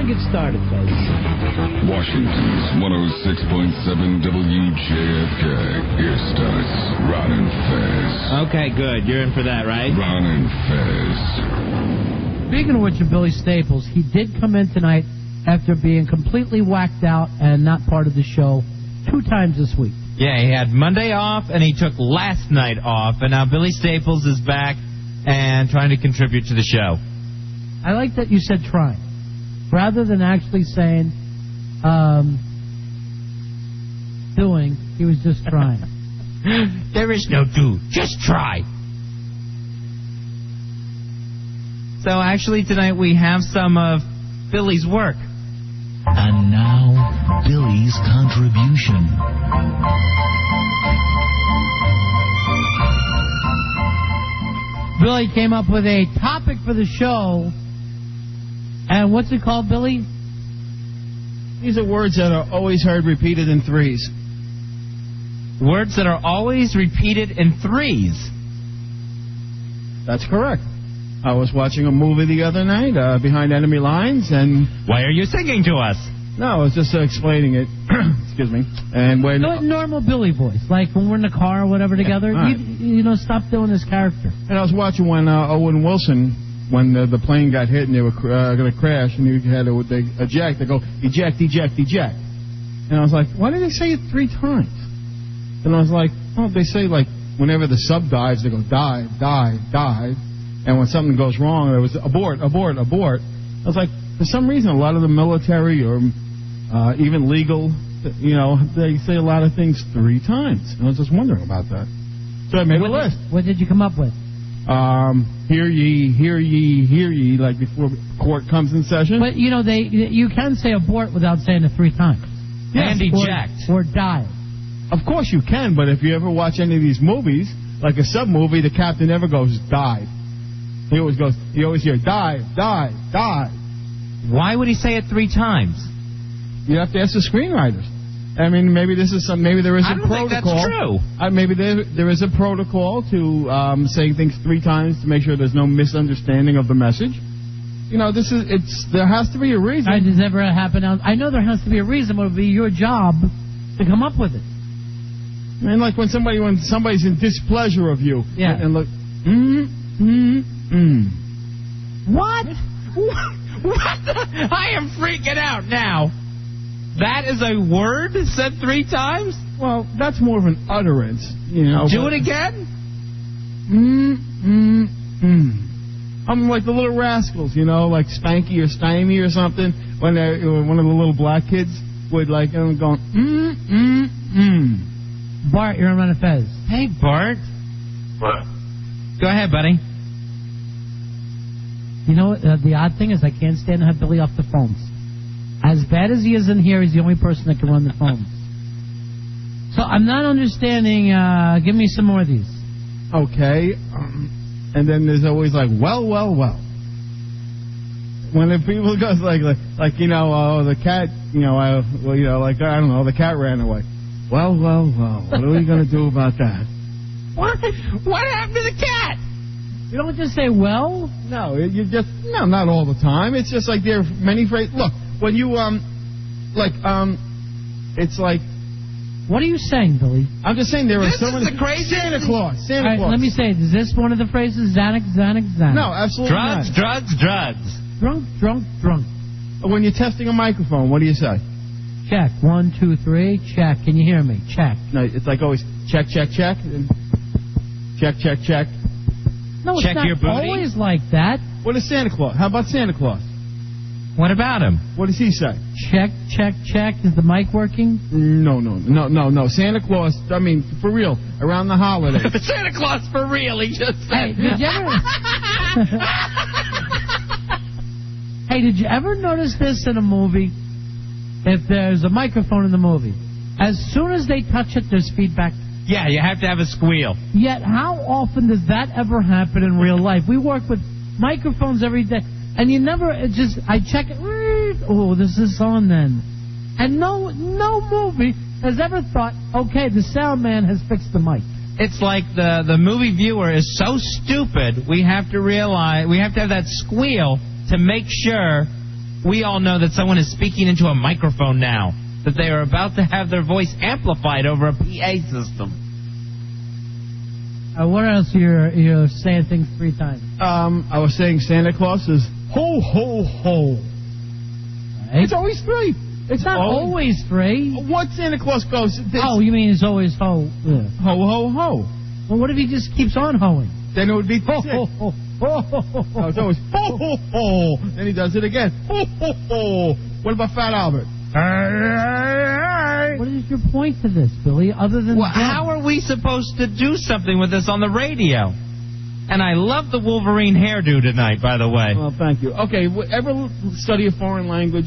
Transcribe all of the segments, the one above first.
to get started, folks. Washington's 106.7 WJFK. Here starts Ron and Fez. Okay, good. You're in for that, right? Ron and Fez. Speaking of which, of Billy Staples, he did come in tonight after being completely whacked out and not part of the show 2 times this week. Yeah, he had Monday off, and he took last night off, and now Billy Staples is back and trying to contribute to the show. I like that you said trying, rather than actually saying doing. He was just trying. There is no do, just try. So actually tonight we have some of Billy's work. And now, Billy's contribution. Billy came up with a topic for the show. And what's it called, Billy? These are words that are always heard repeated in threes. Words that are always repeated in threes. That's correct. I was watching a movie the other night, Behind Enemy Lines, and... Why are you singing to us? No, I was just explaining it. Excuse me. And when... Normal Billy voice, like when we're in the car or whatever together. Yeah, right. You know, stop doing this character. And I was watching when Owen Wilson, when the plane got hit and they were going to crash, and you had to eject, they go, eject, eject, eject. And I was like, why did they say it 3 times? And I was like, oh, they say, like, whenever the sub dives, they go, dive, dive, dive. And when something goes wrong, it was abort, abort, abort. I was like, for some reason, a lot of the military or even legal, you know, they say a lot of things 3 times. And I was just wondering about that. So I made a list. What did you come up with? Hear ye, hear ye, hear ye, like before court comes in session. But, you know, you can say abort without saying it 3 times. Yes, and eject. Or dive. Of course you can, but if you ever watch any of these movies, like a sub-movie, the captain never goes, dive. He always goes, you always hear, dive, dive, dive. Why would he say it 3 times? You have to ask the screenwriters. I mean, maybe this is maybe there is a protocol. I don't think that's true. Maybe there is a protocol to saying things 3 times to make sure there's no misunderstanding of the message. You know, there has to be a reason. Does ever happen? I know there has to be a reason, but it would be your job to come up with it. I mean, like when somebody's in displeasure of you. Yeah. And look, What? What the? I am freaking out now. That is a word said 3 times? Well, that's more of an utterance, you know. Do it again? I'm like the Little Rascals, you know, like Spanky or Stymie or something. When one of the little black kids would like going, Bart, you're on Run and Fez. Hey, Bart. What? Go ahead, buddy. You know, the odd thing is I can't stand to have Billy off the phones. As bad as he is in here, he's the only person that can run the phones. So I'm not understanding. Give me some more of these. Okay. And then there's always like, well. When the people goes like you know, the cat, you know, like, I don't know, the cat ran away. Well. What are we going to do about that? What? What happened to the cat? You don't just say, well? No, not all the time. It's just like there are many phrases. Look, when you, it's like... What are you saying, Billy? I'm just saying there are so many... This is the craziest... Santa Claus. All right, let me say, is this one of the phrases? Xanax. No, absolutely not. Drugs. Drunk. When you're testing a microphone, what do you say? Check. 1, 2, 3. Check. Can you hear me? Check. No, it's like always check. And check. No, check it's your not booty. Always like that. What is Santa Claus? How about Santa Claus? What about him? What does he say? Check. Is the mic working? No. Santa Claus, I mean, for real, around the holidays. Santa Claus for real, he just said. Hey, did you ever notice this in a movie? If there's a microphone in the movie, as soon as they touch it, there's feedback. Yeah, you have to have a squeal. Yet, how often does that ever happen in real life? We work with microphones every day, and you never I check it. Oh, this is on then. And no movie has ever thought, okay, the sound man has fixed the mic. It's like the movie viewer is so stupid, we have to have that squeal to make sure we all know that someone is speaking into a microphone now, that they are about to have their voice amplified over a PA system. What else you're saying things 3 times? I was saying Santa Claus is ho, ho, ho. Right. It's always 3. It's not always 3. What Santa Claus goes? Oh, you mean it's always ho? Yeah. Ho, ho, ho. Well, what if he just keeps on hoeing? Then it would be Ho, 6. ho, ho, ho, ho, ho. No, it's always ho, ho, ho. Then he does it again. Ho, ho, ho. What about Fat Albert? What is your point to this, Billy, other than how are we supposed to do something with this on the radio? And I love the Wolverine hairdo tonight, by the way. Well, thank you. Okay, ever study a foreign language?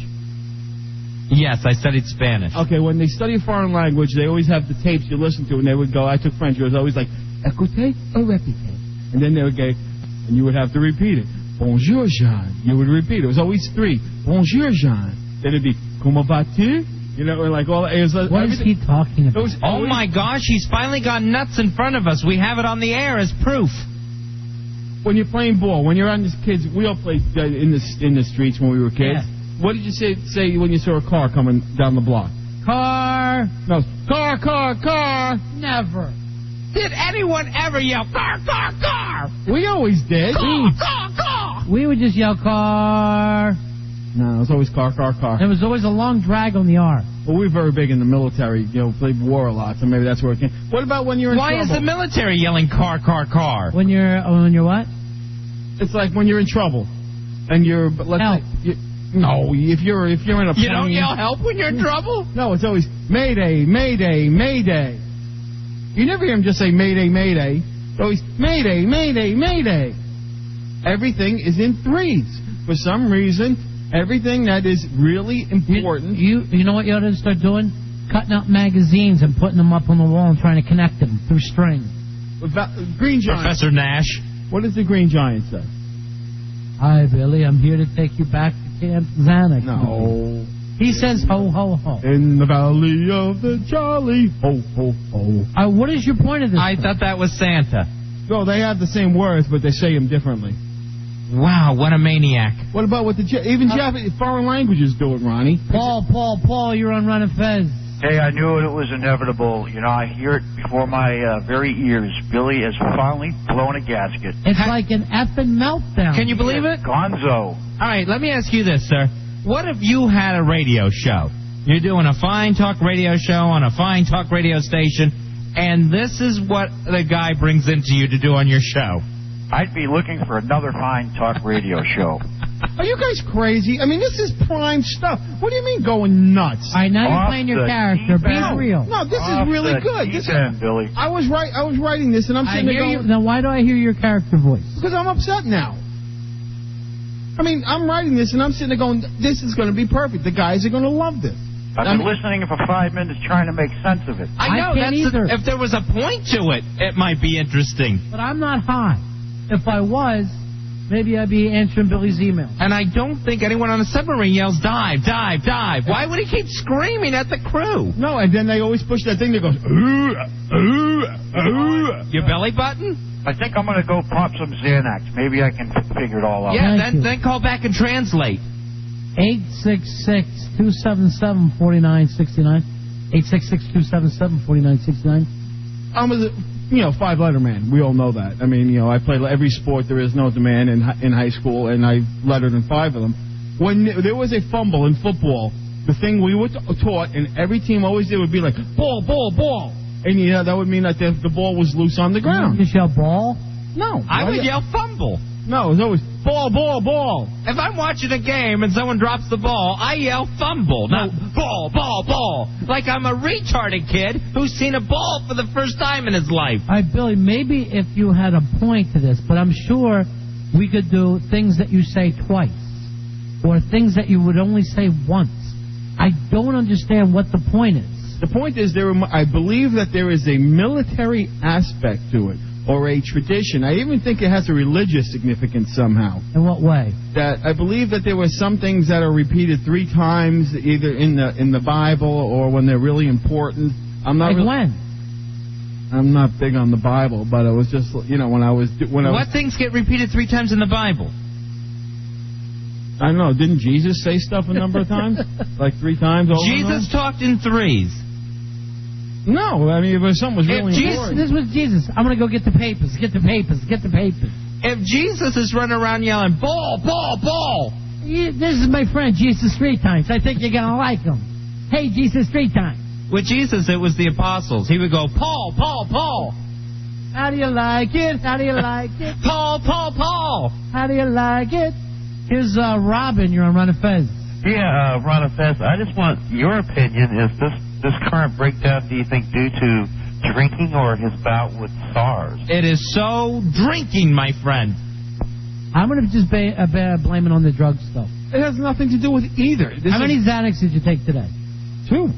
Yes, I studied Spanish. Okay, when they study a foreign language, they always have the tapes you listen to, and they would go, I took French, it was always like, écoutez ou répétez. And then they would go, and you would have to repeat it. Bonjour, Jean. You would repeat it. It was always 3. Bonjour, Jean. Then it'd be, comment vas-tu? You know, and like all. It was, what is he talking about? Oh my gosh, he's finally got nuts in front of us. We have it on the air as proof. When you're playing ball, when you're on this kids, we all played in the streets when we were kids. Yeah. What did you say when you saw a car coming down the block? Car. No, car. Never. Did anyone ever yell, car, car, car? We always did. Car. We would just yell car. No, it was always car. There was always a long drag on the R. Well, we were very big in the military, played war a lot, so maybe that's where it came. What about when you're in trouble? Why is the military yelling car, car, car? When you're what? It's like when you're in trouble, and you're help. No, if you're in a plane. You don't yell help when you're in trouble? No, it's always Mayday, Mayday, Mayday. You never hear him just say Mayday, Mayday. It's always Mayday, Mayday, Mayday. Everything is in 3s. For some reason, everything that is really important. You know what you ought to start doing? Cutting up magazines and putting them up on the wall and trying to connect them through string. Green Giant. Professor Nash. What does the Green Giant say? Hi, Billy. I'm here to take you back to Camp Xanax. No. He says ho, ho, ho. In the valley of the jolly, ho, ho, ho. What is your point of this? I thought that was Santa. No, they have the same words, but they say them differently. Wow, what a maniac. What about what even Japanese foreign languages do it, Ronnie? Paul, you're on Run and Fez. Hey, I knew it was inevitable. I hear it before my very ears. Billy has finally blown a gasket. It's like an effing meltdown. Can you believe it? Gonzo. All right, let me ask you this, sir. What if you had a radio show? You're doing a fine talk radio show on a fine talk radio station, and this is what the guy brings into you to do on your show. I'd be looking for another fine talk radio show. Are you guys crazy? I mean, this is prime stuff. What do you mean going nuts? All right, now you're playing your character. Be real. No, this is really good. Billy. I was writing this, and I'm sitting there going... Now, why do I hear your character voice? Because I'm upset now. I mean, I'm writing this, and I'm sitting there going, this is going to be perfect. The guys are going to love this. I've been listening for 5 minutes trying to make sense of it. I know. If there was a point to it, it might be interesting. But I'm not high. If I was, maybe I'd be answering Billy's email. And I don't think anyone on a submarine yells, dive, dive, dive. Why would he keep screaming at the crew? No, and then they always push that thing that goes, Your belly button? I think I'm going to go pop some Xanax. Maybe I can figure it all out. Yeah, then call back and translate. 866-277-4969. 866-277-4969. I'm a 5-letter man. We all know that. I mean, I played every sport there is known to man in high school, and I lettered in 5 of them. When there was a fumble in football, the thing we were taught, and every team always did, would be like, ball, ball, ball. And that would mean that the ball was loose on the ground. You just yell ball? No. I would yell fumble. No, it was always ball, ball, ball. If I'm watching a game and someone drops the ball, I yell fumble, not ball, ball, ball. Like I'm a retarded kid who's seen a ball for the first time in his life. All right, Billy, maybe if you had a point to this, but I'm sure we could do things that you say twice or things that you would only say once. I don't understand what the point is. The point is, I believe that there is a military aspect to it, or a tradition. I even think it has a religious significance somehow. In what way? That I believe that there were some things that are repeated 3 times, either in the Bible or when they're really important. I'm not. When? I'm not big on the Bible, but it was just when I was. What things get repeated 3 times in the Bible? I don't know. Didn't Jesus say stuff a number of times? Like 3 times over? Jesus talked in threes. No, I mean, if something was really important. This was Jesus. I'm going to go get the papers, get the papers, get the papers. If Jesus is running around yelling, ball, ball, ball. This is my friend, Jesus 3 times. I think you're going to like him. Hey, Jesus 3 times. With Jesus, it was the apostles. He would go, Paul, Paul, Paul. How do you like it? How do you like it? Paul, Paul, Paul. How do you like it? Here's Robin. You're on Run of Fez. Yeah, Ron and Fez, I just want your opinion. Is this current breakdown, do you think, due to drinking or his bout with SARS? It is so drinking, my friend. I'm going to just blame it on the drug stuff. It has nothing to do with either. How many Xanax did you take today? 2.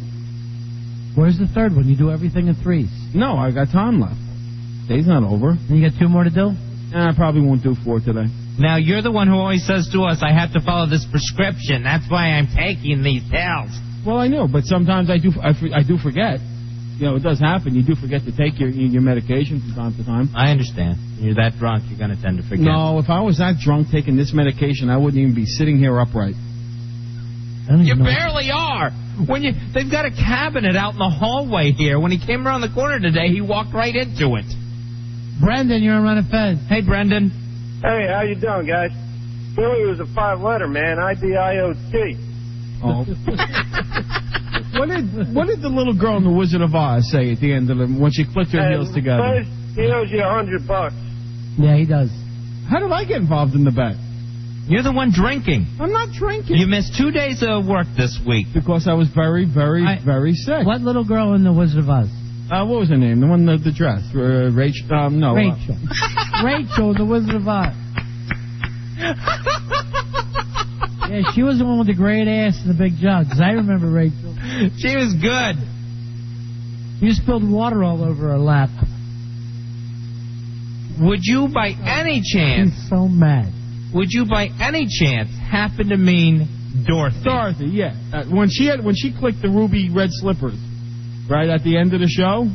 Where's the third one? You do everything in 3s. No, I got time left. Day's not over. And you got 2 more to do? I probably won't do 4 today. Now, you're the one who always says to us, I have to follow this prescription. That's why I'm taking these pills. Well, I know, but sometimes I do forget. You know, it does happen. You do forget to take your medication from time to time. I understand. When you're that drunk, you're going to tend to forget. No, if I was that drunk taking this medication, I wouldn't even be sitting here upright. You barely are. They've got a cabinet out in the hallway here. When he came around the corner today, he walked right into it. Brendan, you're on Run of Fez. Hey, Brendan. Hey, how you doing, guys? Billy was a 5-letter, man. IDIOT. Oh. What did the little girl in the Wizard of Oz say at the end of it when she clicked her heels together? First, he owes you $100. Yeah, he does. How did I get involved in the bet? You're the one drinking. I'm not drinking. You missed 2 days of work this week. Because I was very, very, very sick. What little girl in the Wizard of Oz? What was her name? The one with the dress. Rachel. No. Rachel. Rachel, the Wizard of Oz. Yeah, she was the one with the great ass and the big jugs. I remember Rachel. She was good. You spilled water all over her lap. Would you, by any chance... She's so mad. Would you, by any chance, happen to mean Dorothy? Dorothy, yeah. When she clicked the ruby red slippers, right at the end of the show.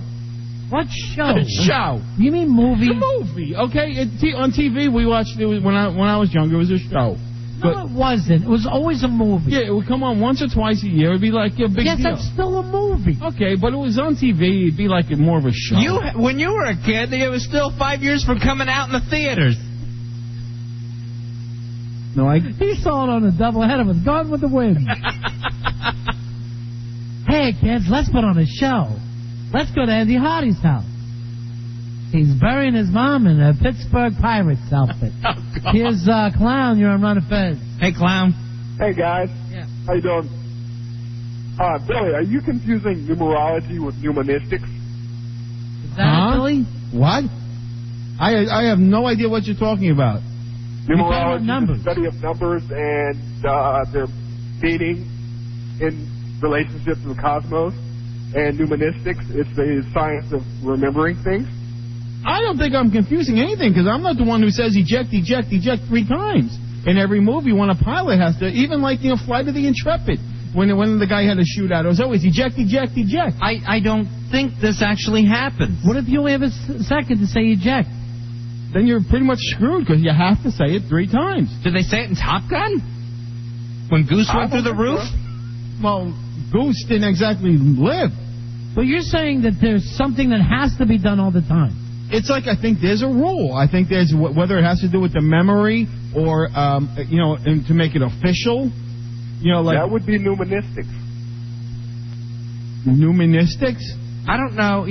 What show? Show. You mean movie? The movie, okay. On TV, we watched it when I was younger. It was a show. No, it wasn't. It was always a movie. Yeah, it would come on once or twice a year. It'd be like a big deal. Yes, that's still a movie. Okay, but it was on TV. It'd be like more of a show. When you were a kid, it was still 5 years from coming out in the theaters. No, He saw it on a doubleheader with Gone with the Wind. Hey, kids, let's put on a show. Let's go to Andy Hardy's house. He's burying his mom in a Pittsburgh Pirates outfit. Oh, Here's Clown. You're on Run of Fez. Hey, Clown. Hey, guys. Yeah. How you doing? Billy, are you confusing numerology with numanistics? Is that Billy? What? I have no idea what you're talking about. Numerology is numbers. the study of numbers and their meaning in relationship to the cosmos. And numanistics, it's the science of remembering things. I don't think I'm confusing anything because I'm not the one who says eject, eject, eject 3 times. In every movie, when a pilot has to, even like, Flight of the Intrepid, when the guy had a shootout, it was always eject, eject, eject. I don't think this actually happens. What if you only have a second to say eject? Then you're pretty much screwed because you have to say it 3 times. Did they say it in Top Gun? When Goose went through the roof? Well, Goose didn't exactly live. But you're saying that there's something that has to be done all the time. It's like I think there's a rule. I think there's whether it has to do with the memory or and to make it official. Like that would be numanistics. Numanistics? I don't know,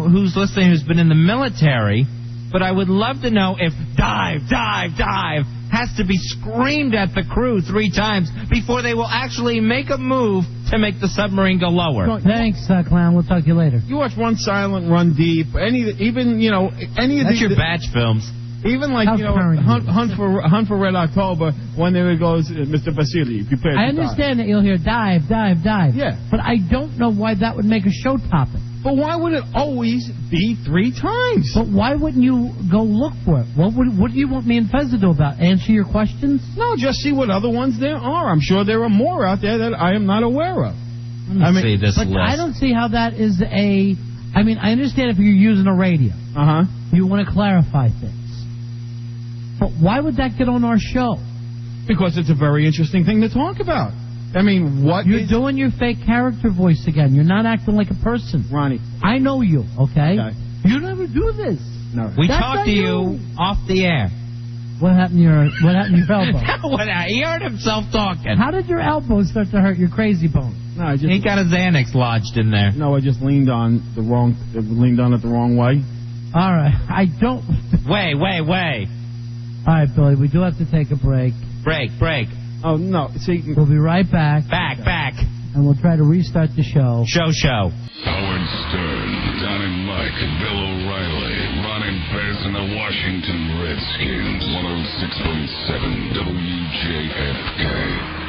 who's listening who's been in the military, but I would love to know if dive, dive, dive has to be screamed at the crew 3 times before they will actually make a move to make the submarine go lower. Thanks, Clown. We'll talk to you later. You watch Run Silent, Run Deep, any of That's your batch films. Even like, Hunt for Red October, when there it goes, Mr. Vasily, prepare to I understand that you'll hear dive, dive, dive. Yeah. But I don't know why that would make a show topic. But why would it always be 3 times? But why wouldn't you go look for it? What do you want me and Fez to do about it? Answer your questions? No, just see what other ones there are. I'm sure there are more out there that I am not aware of. Let me see this but list. I don't see how that is I understand if you're using a radio. Uh-huh. You want to clarify things. But why would that get on our show? Because it's a very interesting thing to talk about. I mean, what You're doing your fake character voice again. You're not acting like a person. Ronnie. I know you, okay? You never do this. No. We That's talked to you off the air. What happened to your elbow? He heard himself talking. How did your elbow start to hurt your crazy bone? No, I just... He got a Xanax lodged in there. No, I just leaned on it the wrong way. All right. I don't... Wait. All right, Billy, we do have to take a break. Break. Oh, no. See... We'll be right back. Back. And we'll try to restart the show. Show. Howard Stern, Don and Mike, Bill O'Reilly, Ron and Fez, and the Washington Redskins. 106.7 WJFK.